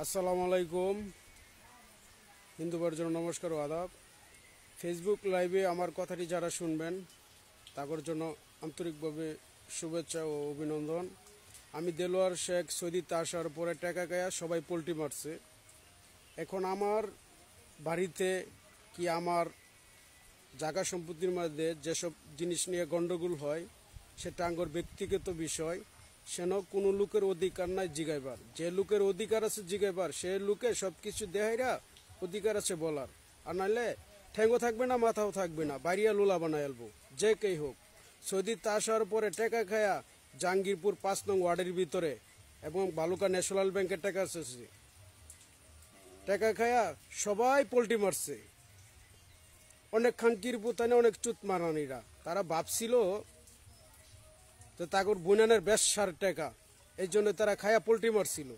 আসসালামু আলাইকুম। হিন্দুবার জন্য নমস্কার ও আদাব। ফেসবুক লাইভে আমার কথাটি যারা শুনবেন তাদের জন্য আন্তরিকভাবে শুভেচ্ছা ও অভিনন্দন। আমি দেলোয়ার শেখ সৌদিতে আসার পরে টাকা গায়া সবাই পোল্টি মারছে। এখন আমার বাড়িতে কি আমার জায়গা সম্পত্তির মধ্যে যেসব জিনিস নিয়ে গণ্ডগোল হয় সেটা আঙ্গর ব্যক্তিগত বিষয়। সেন কোনো লোকের অধিকার নাই জিগাইবার। যে লোকের অধিকার আছে জিগাইবার সে লোকে সব কিছু দেহাইরা অধিকার আছে বলার। আর নাহলে ঠেঙ্গো থাকবে না, মাথাও থাকবে না, বাড়িয়া লোলা বানায় আলবো যে কেই হোক। সৌদিতে আসার পরে টাকা খায়া জাহাঙ্গীরপুর ৫ নং ওয়ার্ডের ভিতরে এবং বালুকা ন্যাশনাল ব্যাংকের টাকা আছে, টাকা খায়া সবাই পোল্টি মারছে। অনেক খানকির পুতানে, অনেক চুত মারানিরা তারা ভাবছিল তো তাগর বুনানের বেশ সার টাকা, এই জন্য তারা খায়া পোল্ট্রি মারছিল।